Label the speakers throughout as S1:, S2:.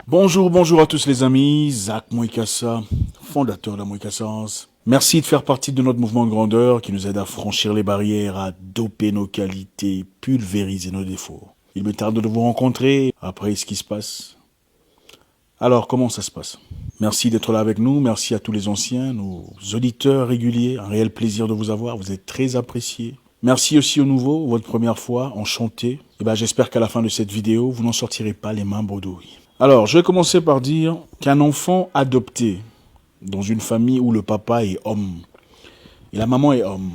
S1: Bonjour à tous les amis, Zach Moïkassa, fondateur de la Moïkassance. Merci de faire partie de notre mouvement de grandeur qui nous aide à franchir les barrières, à doper nos qualités, pulvériser nos défauts. Il me tarde de vous rencontrer après ce qui se passe. Alors, comment ça se passe? Merci d'être là avec nous, merci à tous les anciens, nos auditeurs réguliers, un réel plaisir de vous avoir, vous êtes très appréciés. Merci aussi aux nouveaux, votre première fois, enchanté. J'espère qu'à la fin de cette vidéo, vous n'en sortirez pas les mains bredouilles. Alors, je vais commencer par dire qu'un enfant adopté dans une famille où le papa est homme et la maman est homme,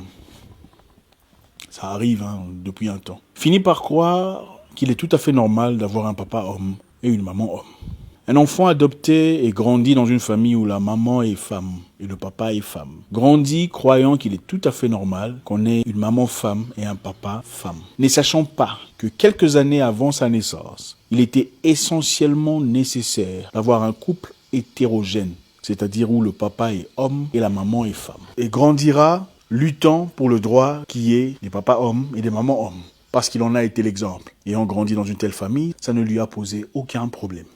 S1: ça arrive depuis un temps, finit par croire qu'il est tout à fait normal d'avoir un papa homme et une maman homme. Un enfant adopté et grandit dans une famille où la maman est femme et le papa est femme. Grandit croyant qu'il est tout à fait normal qu'on ait une maman femme et un papa femme. Ne sachant pas que quelques années avant sa naissance, il était essentiellement nécessaire d'avoir un couple hétérogène, c'est-à-dire où le papa est homme et la maman est femme. Et grandira luttant pour le droit qui est des papas hommes et des mamans hommes. Parce qu'il en a été l'exemple. Ayant grandi dans une telle famille, ça ne lui a posé aucun problème.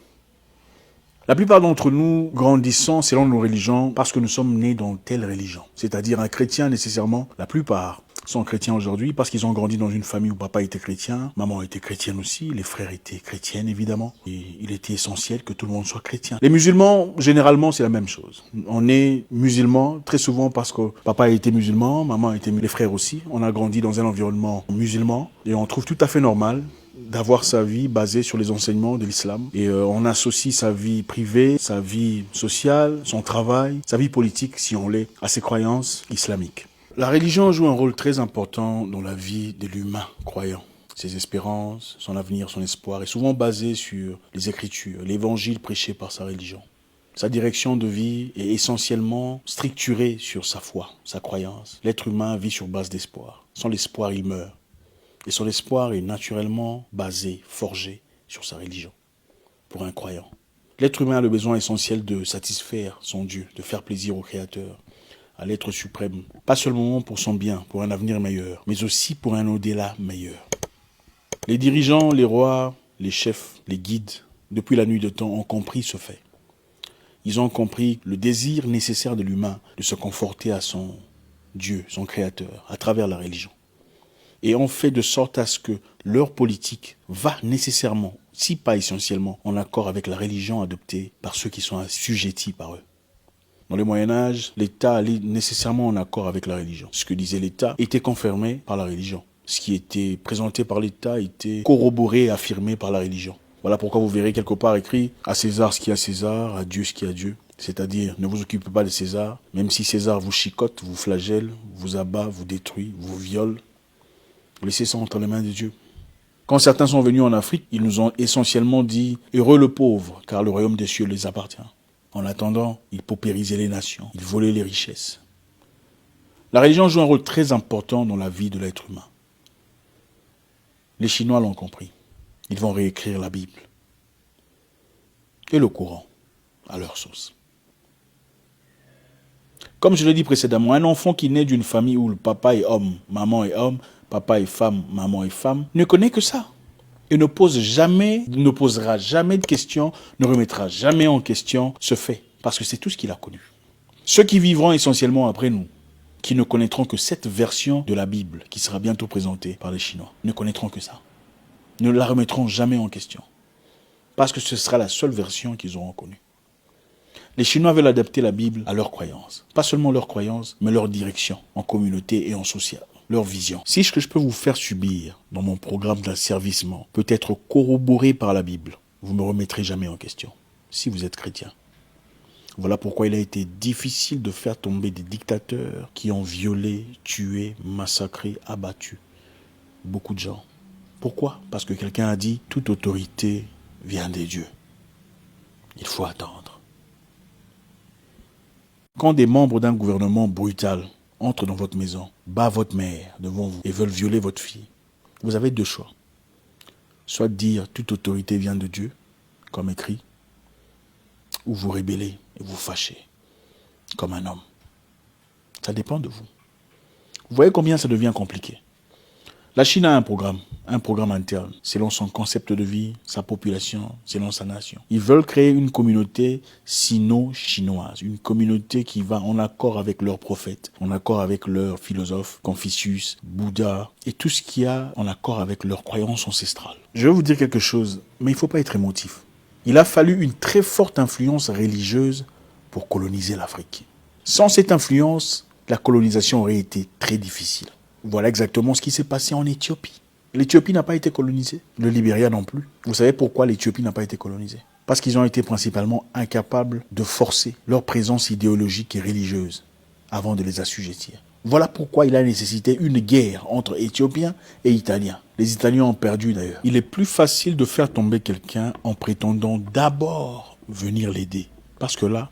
S1: La plupart d'entre nous grandissons selon nos religions parce que nous sommes nés dans telle religion. C'est-à-dire un chrétien nécessairement, la plupart sont chrétiens aujourd'hui parce qu'ils ont grandi dans une famille où papa était chrétien, maman était chrétienne aussi, les frères étaient chrétiennes évidemment. Et il était essentiel que tout le monde soit chrétien. Les musulmans, généralement, c'est la même chose. On est musulman très souvent parce que papa était musulman, maman était les frères aussi. On a grandi dans un environnement musulman et on trouve tout à fait normal d'avoir sa vie basée sur les enseignements de l'islam. Et on associe sa vie privée, sa vie sociale, son travail, sa vie politique, si on l'est, à ses croyances islamiques. La religion joue un rôle très important dans la vie de l'humain croyant. Ses espérances, son avenir, son espoir est souvent basé sur les Écritures, l'évangile prêché par sa religion. Sa direction de vie est essentiellement structurée sur sa foi, sa croyance. L'être humain vit sur base d'espoir. Sans l'espoir, il meurt. Et son espoir est naturellement basé, forgé sur sa religion, pour un croyant. L'être humain a le besoin essentiel de satisfaire son Dieu, de faire plaisir au Créateur, à l'être suprême, pas seulement pour son bien, pour un avenir meilleur, mais aussi pour un au-delà meilleur. Les dirigeants, les rois, les chefs, les guides, depuis la nuit de temps, ont compris ce fait. Ils ont compris le désir nécessaire de l'humain de se conforter à son Dieu, son Créateur, à travers la religion. Et ont fait de sorte à ce que leur politique va nécessairement, si pas essentiellement, en accord avec la religion adoptée par ceux qui sont assujettis par eux. Dans le Moyen-Âge, l'État allait nécessairement en accord avec la religion. Ce que disait l'État était confirmé par la religion. Ce qui était présenté par l'État était corroboré et affirmé par la religion. Voilà pourquoi vous verrez quelque part écrit « À César ce qui est à César, à Dieu ce qui est à Dieu ». C'est-à-dire, ne vous occupez pas de César, même si César vous chicote, vous flagelle, vous abat, vous détruit, vous viole. Laissez ça entre les mains de Dieu. Quand certains sont venus en Afrique, ils nous ont essentiellement dit « Heureux le pauvre, car le royaume des cieux les appartient ». En attendant, ils paupérisaient les nations, ils volaient les richesses. La religion joue un rôle très important dans la vie de l'être humain. Les Chinois l'ont compris. Ils vont réécrire la Bible et le Coran à leur sauce. Comme je l'ai dit précédemment, un enfant qui naît d'une famille où le papa est homme, maman est homme, papa est femme, maman est femme, ne connaît que ça. Et ne posera jamais de questions, ne remettra jamais en question ce fait. Parce que c'est tout ce qu'il a connu. Ceux qui vivront essentiellement après nous, qui ne connaîtront que cette version de la Bible, qui sera bientôt présentée par les Chinois, ne connaîtront que ça. Ne la remettront jamais en question. Parce que ce sera la seule version qu'ils auront connue. Les Chinois veulent adapter la Bible à leurs croyances. Pas seulement leurs croyances, mais leur direction, en communauté et en social. Leur vision. Si ce que je peux vous faire subir dans mon programme d'asservissement peut être corroboré par la Bible, vous ne me remettrez jamais en question, si vous êtes chrétien. Voilà pourquoi il a été difficile de faire tomber des dictateurs qui ont violé, tué, massacré, abattu beaucoup de gens. Pourquoi? Parce que quelqu'un a dit « toute autorité vient des dieux ». Il faut attendre. Quand des membres d'un gouvernement brutal entrent dans votre maison, battent votre mère devant vous et veulent violer votre fille, vous avez deux choix. Soit dire « toute autorité vient de Dieu », comme écrit, ou vous rébellez et vous fâchez, comme un homme. Ça dépend de vous. Vous voyez combien ça devient compliqué. La Chine a un programme interne, selon son concept de vie, sa population, selon sa nation. Ils veulent créer une communauté sino-chinoise, une communauté qui va en accord avec leurs prophètes, en accord avec leurs philosophes, Confucius, Bouddha, et tout ce qui a en accord avec leurs croyances ancestrales. Je vais vous dire quelque chose, mais il ne faut pas être émotif. Il a fallu une très forte influence religieuse pour coloniser l'Afrique. Sans cette influence, la colonisation aurait été très difficile. Voilà exactement ce qui s'est passé en Éthiopie. L'Éthiopie n'a pas été colonisée, le Libéria non plus. Vous savez pourquoi l'Éthiopie n'a pas été colonisée? Parce qu'ils ont été principalement incapables de forcer leur présence idéologique et religieuse avant de les assujettir. Voilà pourquoi il a nécessité une guerre entre Éthiopiens et Italiens. Les Italiens ont perdu d'ailleurs. Il est plus facile de faire tomber quelqu'un en prétendant d'abord venir l'aider. Parce que là,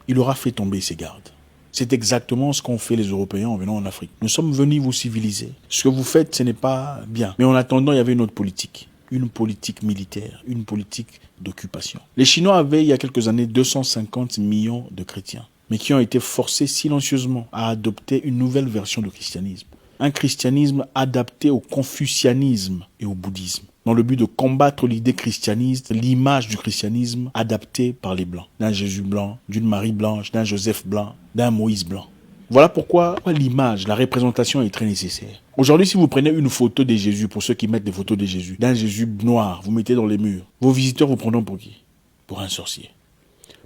S1: il aura fait tomber ses gardes. C'est exactement ce qu'ont fait les Européens en venant en Afrique. Nous sommes venus vous civiliser. Ce que vous faites, ce n'est pas bien. Mais en attendant, il y avait une autre politique. Une politique militaire, une politique d'occupation. Les Chinois avaient, il y a quelques années, 250 millions de chrétiens, mais qui ont été forcés silencieusement à adopter une nouvelle version du christianisme. Un christianisme adapté au confucianisme et au bouddhisme, dans le but de combattre l'idée christianiste, l'image du christianisme adaptée par les Blancs. D'un Jésus blanc, d'une Marie blanche, d'un Joseph blanc, d'un Moïse blanc. Voilà pourquoi l'image, la représentation est très nécessaire. Aujourd'hui, si vous prenez une photo de Jésus, pour ceux qui mettent des photos de Jésus, d'un Jésus noir, vous mettez dans les murs, vos visiteurs vous prendront pour qui? Pour un sorcier.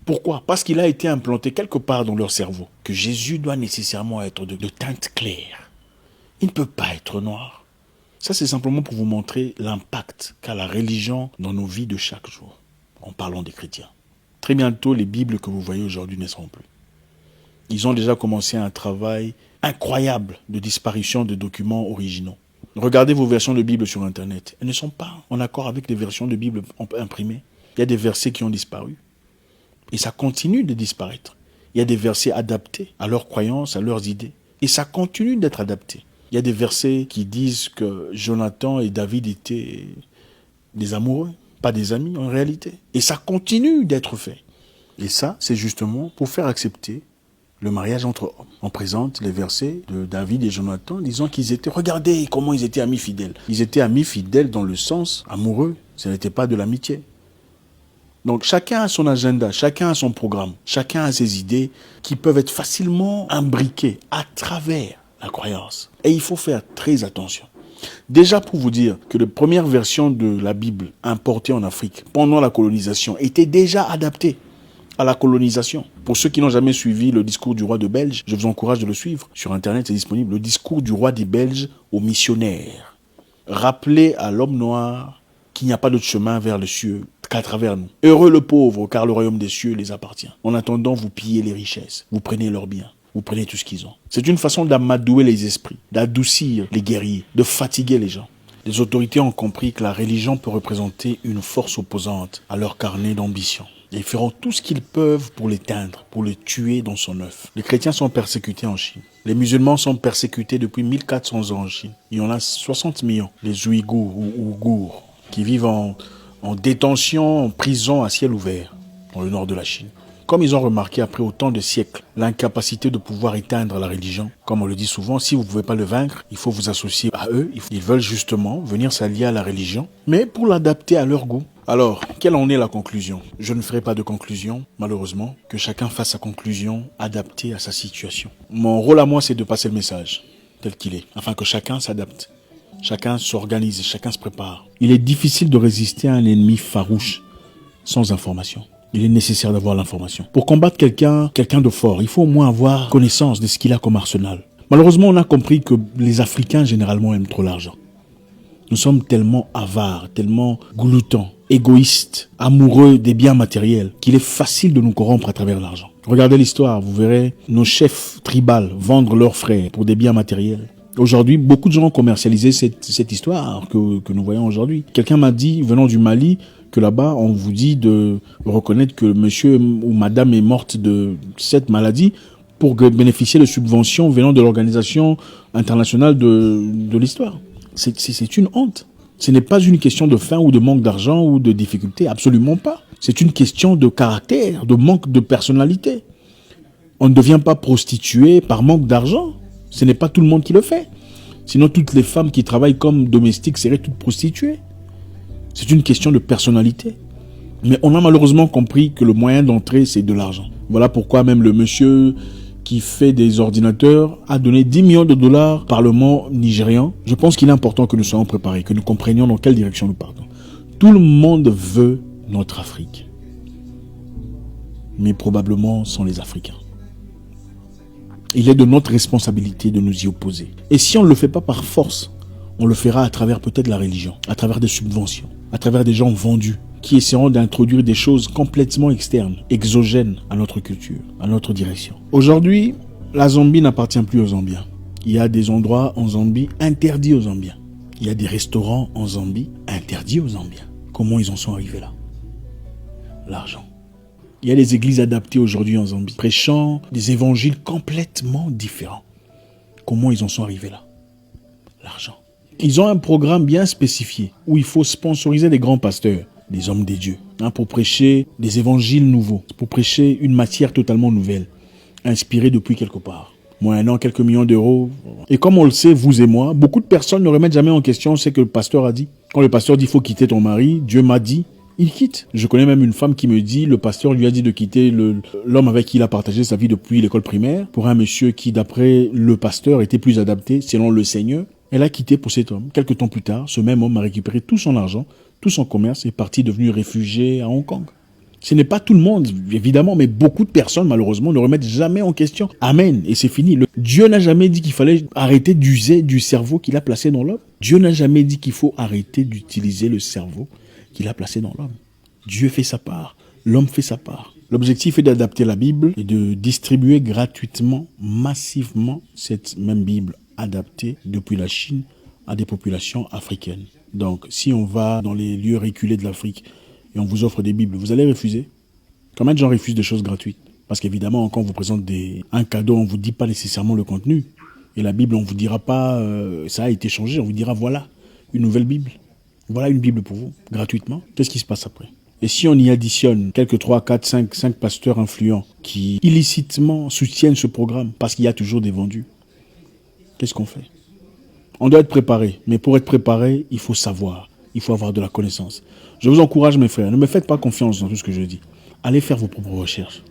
S1: Pourquoi? Parce qu'il a été implanté quelque part dans leur cerveau que Jésus doit nécessairement être de teinte claire. Il ne peut pas être noir. Ça, c'est simplement pour vous montrer l'impact qu'a la religion dans nos vies de chaque jour, en parlant des chrétiens. Très bientôt, les Bibles que vous voyez aujourd'hui ne seront plus. Ils ont déjà commencé un travail incroyable de disparition de documents originaux. Regardez vos versions de Bible sur Internet. Elles ne sont pas en accord avec les versions de Bible imprimées. Il y a des versets qui ont disparu. Et ça continue de disparaître. Il y a des versets adaptés à leurs croyances, à leurs idées. Et ça continue d'être adapté. Il y a des versets qui disent que Jonathan et David étaient des amoureux, pas des amis en réalité. Et ça continue d'être fait. Et ça, c'est justement pour faire accepter le mariage entre hommes. On présente les versets de David et Jonathan disant qu'ils étaient, regardez comment ils étaient amis fidèles. Ils étaient amis fidèles dans le sens amoureux, ce n'était pas de l'amitié. Donc chacun a son agenda, chacun a son programme, chacun a ses idées qui peuvent être facilement imbriquées à travers la croyance. Et il faut faire très attention. Déjà pour vous dire que les premières versions de la Bible importées en Afrique pendant la colonisation étaient déjà adaptées à la colonisation. Pour ceux qui n'ont jamais suivi le discours du roi de Belge, je vous encourage de le suivre. Sur Internet, c'est disponible. Le discours du roi des Belges aux missionnaires. Rappelez à l'homme noir qu'il n'y a pas d'autre chemin vers le cieux qu'à travers nous. Heureux le pauvre, car le royaume des cieux les appartient. En attendant, vous pillez les richesses. Vous prenez leurs biens. Vous prenez tout ce qu'ils ont. C'est une façon d'amadouer les esprits, d'adoucir les guerriers, de fatiguer les gens. Les autorités ont compris que la religion peut représenter une force opposante à leur carnet d'ambition. Ils feront tout ce qu'ils peuvent pour l'éteindre, pour le tuer dans son œuf. Les chrétiens sont persécutés en Chine. Les musulmans sont persécutés depuis 1400 ans en Chine. Il y en a 60 millions, les Ouïghours ou Ouïghours, qui vivent en détention, en prison à ciel ouvert, dans le nord de la Chine. Comme ils ont remarqué après autant de siècles l'incapacité de pouvoir éteindre la religion, comme on le dit souvent, si vous ne pouvez pas le vaincre, il faut vous associer à eux. Ils veulent justement venir s'allier à la religion, mais pour l'adapter à leur goût. Alors, quelle en est la conclusion? Je ne ferai pas de conclusion, malheureusement, que chacun fasse sa conclusion adaptée à sa situation. Mon rôle à moi, c'est de passer le message tel qu'il est, afin que chacun s'adapte, chacun s'organise, chacun se prépare. Il est difficile de résister à un ennemi farouche sans information. Il est nécessaire d'avoir l'information. Pour combattre quelqu'un de fort, il faut au moins avoir connaissance de ce qu'il a comme arsenal. Malheureusement, on a compris que les Africains, généralement, aiment trop l'argent. Nous sommes tellement avares, tellement gloutons, égoïstes, amoureux des biens matériels, qu'il est facile de nous corrompre à travers l'argent. Regardez l'histoire, vous verrez nos chefs tribaux vendre leurs frères pour des biens matériels. Aujourd'hui, beaucoup de gens ont commercialisé cette histoire que nous voyons aujourd'hui. Quelqu'un m'a dit, venant du Mali, que là-bas, on vous dit de reconnaître que monsieur ou madame est morte de cette maladie pour bénéficier de subventions venant de l'Organisation internationale de l'histoire. C'est une honte. Ce n'est pas une question de faim ou de manque d'argent ou de difficulté, absolument pas. C'est une question de caractère, de manque de personnalité. On ne devient pas prostitué par manque d'argent. Ce n'est pas tout le monde qui le fait. Sinon, toutes les femmes qui travaillent comme domestiques seraient toutes prostituées. C'est une question de personnalité. Mais on a malheureusement compris que le moyen d'entrée, c'est de l'argent. Voilà pourquoi même le monsieur qui fait des ordinateurs a donné 10 millions de dollars au Parlement nigérian. Je pense qu'il est important que nous soyons préparés, que nous comprenions dans quelle direction nous partons. Tout le monde veut notre Afrique. Mais probablement sans les Africains. Il est de notre responsabilité de nous y opposer. Et si on ne le fait pas par force, on le fera à travers peut-être la religion, à travers des subventions, à travers des gens vendus qui essaieront d'introduire des choses complètement externes, exogènes à notre culture, à notre direction. Aujourd'hui, la Zambie n'appartient plus aux Zambiens. Il y a des endroits en Zambie interdits aux Zambiens. Il y a des restaurants en Zambie interdits aux Zambiens. Comment ils en sont arrivés là? L'argent. Il y a des églises adaptées aujourd'hui en Zambie, prêchant des évangiles complètement différents. Comment ils en sont arrivés là? L'argent. Ils ont un programme bien spécifié où il faut sponsoriser des grands pasteurs, des hommes des dieux, pour prêcher des évangiles nouveaux, pour prêcher une matière totalement nouvelle, inspirée depuis quelque part. Moyennant quelques millions d'euros. Et comme on le sait, vous et moi, beaucoup de personnes ne remettent jamais en question ce que le pasteur a dit. Quand le pasteur dit « il faut quitter ton mari », Dieu m'a dit, il quitte. Je connais même une femme qui me dit, le pasteur lui a dit de quitter l'homme avec qui il a partagé sa vie depuis l'école primaire pour un monsieur qui, d'après le pasteur, était plus adapté selon le Seigneur. Elle a quitté pour cet homme. Quelques temps plus tard, ce même homme a récupéré tout son argent, tout son commerce et est parti devenu réfugié à Hong Kong. Ce n'est pas tout le monde, évidemment, mais beaucoup de personnes, malheureusement, ne remettent jamais en question. Amen. Et c'est fini. Dieu n'a jamais dit qu'il fallait arrêter d'user du cerveau qu'il a placé dans l'homme. Dieu n'a jamais dit qu'il faut arrêter d'utiliser le cerveau qu'il a placé dans l'homme. Dieu fait sa part. L'homme fait sa part. L'objectif est d'adapter la Bible et de distribuer gratuitement, massivement, cette même Bible adaptée depuis la Chine à des populations africaines. Donc, si on va dans les lieux reculés de l'Afrique et on vous offre des Bibles, vous allez refuser? Combien de gens refusent des choses gratuites? Parce qu'évidemment, quand on vous présente un cadeau, on ne vous dit pas nécessairement le contenu. Et la Bible, on ne vous dira pas ça a été changé, on vous dira voilà, une nouvelle Bible. Voilà une Bible pour vous, gratuitement. Qu'est-ce qui se passe après? Et si on y additionne quelques 3, 4, 5 pasteurs influents qui illicitement soutiennent ce programme parce qu'il y a toujours des vendus, qu'est-ce qu'on fait? On doit être préparé. Mais pour être préparé, il faut savoir. Il faut avoir de la connaissance. Je vous encourage, mes frères, ne me faites pas confiance dans tout ce que je dis. Allez faire vos propres recherches.